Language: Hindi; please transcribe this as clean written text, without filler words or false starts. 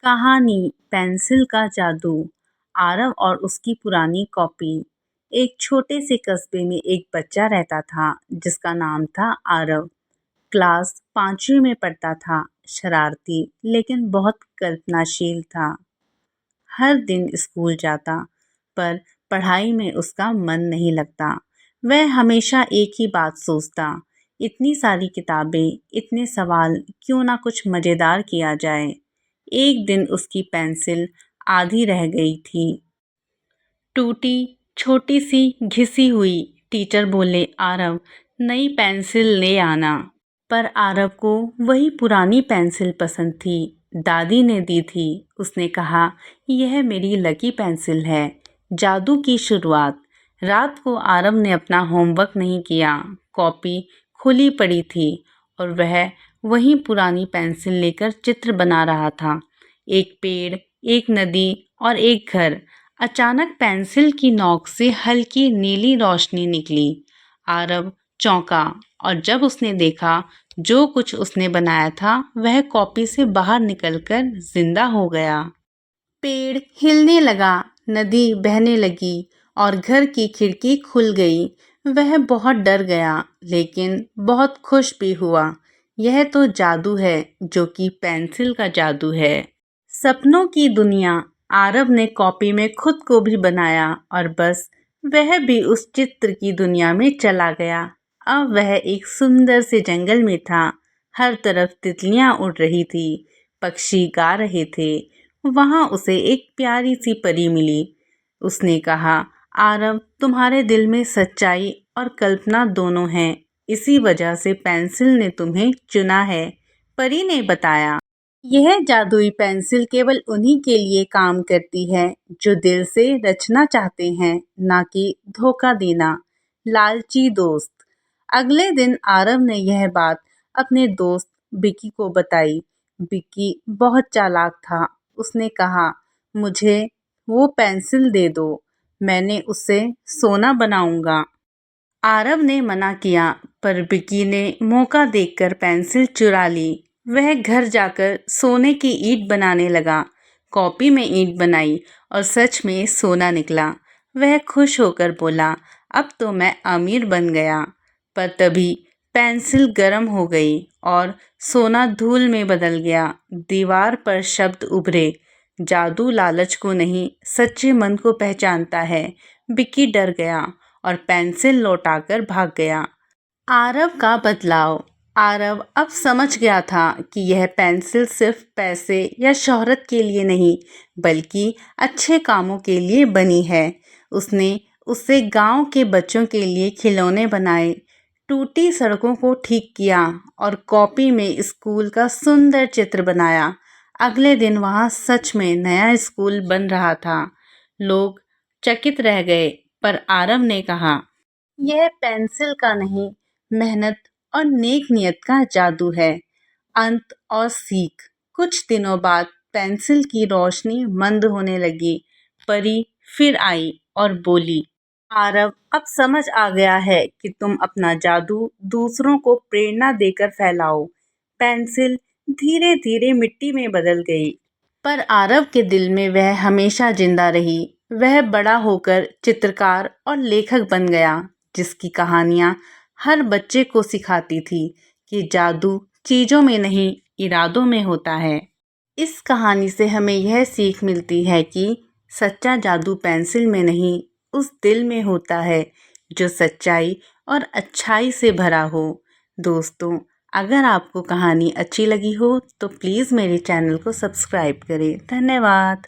कहानी पेंसिल का जादू। आरव और उसकी पुरानी कॉपी। एक छोटे से कस्बे में एक बच्चा रहता था जिसका नाम था आरव। क्लास 5वीं में पढ़ता था। शरारती लेकिन बहुत कल्पनाशील था। हर दिन स्कूल जाता पर पढ़ाई में उसका मन नहीं लगता। वह हमेशा एक ही बात सोचता, इतनी सारी किताबें, इतने सवाल, क्यों ना कुछ मज़ेदार किया जाए। एक दिन उसकी पेंसिल आधी रह गई थी, टूटी, छोटी सी, घिसी हुई। टीचर बोले, आरव नई पेंसिल ले आना। पर आरव को वही पुरानी पेंसिल पसंद थी। दादी ने दी थी। उसने कहा, यह मेरी लकी पेंसिल है। जादू की शुरुआत। रात को आरव ने अपना होमवर्क नहीं किया। कॉपी खुली पड़ी थी और वह वही पुरानी पेंसिल लेकर चित्र बना रहा था। एक पेड़, एक नदी और एक घर। अचानक पेंसिल की नोक से हल्की नीली रोशनी निकली। आरव चौंका और जब उसने देखा जो कुछ उसने बनाया था वह कॉपी से बाहर निकलकर जिंदा हो गया। पेड़ हिलने लगा, नदी बहने लगी और घर की खिड़की खुल गई। वह बहुत डर गया लेकिन बहुत खुश भी हुआ। यह तो जादू है जो कि पेंसिल का जादू है। सपनों की दुनिया। आरव ने कॉपी में खुद को भी बनाया और बस वह भी उस चित्र की दुनिया में चला गया। अब वह एक सुंदर से जंगल में था। हर तरफ तितलियां उड़ रही थी, पक्षी गा रहे थे। वहां उसे एक प्यारी सी परी मिली। उसने कहा, आरव तुम्हारे दिल में सच्चाई और कल्पना दोनों हैं, इसी वजह से पेंसिल ने तुम्हें चुना है। परी ने बताया, यह जादुई पेंसिल केवल उन्हीं के लिए काम करती है जो दिल से रचना चाहते हैं, ना कि धोखा देना। लालची दोस्त। अगले दिन आरव ने यह बात अपने दोस्त बिक्की को बताई। बिक्की बहुत चालाक था। उसने कहा, मुझे वो पेंसिल दे दो, मैंने उससे सोना बनाऊंगा। आरव ने मना किया पर बिक्की ने मौका देखकर पेंसिल चुरा ली। वह घर जाकर सोने की ईंट बनाने लगा। कॉपी में ईंट बनाई और सच में सोना निकला। वह खुश होकर बोला, अब तो मैं अमीर बन गया। पर तभी पेंसिल गर्म हो गई और सोना धूल में बदल गया। दीवार पर शब्द उभरे, जादू लालच को नहीं, सच्चे मन को पहचानता है। बिक्की डर गया और पेंसिल लौटाकर भाग गया। आरव का बदलाव। आरव अब समझ गया था कि यह पेंसिल सिर्फ पैसे या शोहरत के लिए नहीं बल्कि अच्छे कामों के लिए बनी है। उसने उससे गांव के बच्चों के लिए खिलौने बनाए, टूटी सड़कों को ठीक किया और कॉपी में स्कूल का सुंदर चित्र बनाया। अगले दिन वहां सच में नया स्कूल बन रहा था। लोग चकित रह गए पर आरव ने कहा, यह पेंसिल का नहीं, मेहनत और नेक नियत का जादू है। अंत और सीख। कुछ दिनों बाद पेंसिल की रोशनी मंद होने लगी। परी फिर आई और बोली, आरव अब समझ आ गया है कि तुम अपना जादू दूसरों को प्रेरणा देकर फैलाओ। पेंसिल धीरे धीरे मिट्टी में बदल गई पर आरव के दिल में वह हमेशा जिंदा रही। वह बड़ा होकर चित्रकार और लेखक बन गया जिसकी कहानियाँ हर बच्चे को सिखाती थी कि जादू चीज़ों में नहीं, इरादों में होता है। इस कहानी से हमें यह सीख मिलती है कि सच्चा जादू पेंसिल में नहीं, उस दिल में होता है जो सच्चाई और अच्छाई से भरा हो। दोस्तों, अगर आपको कहानी अच्छी लगी हो तो प्लीज़ मेरे चैनल को सब्सक्राइब करें। धन्यवाद।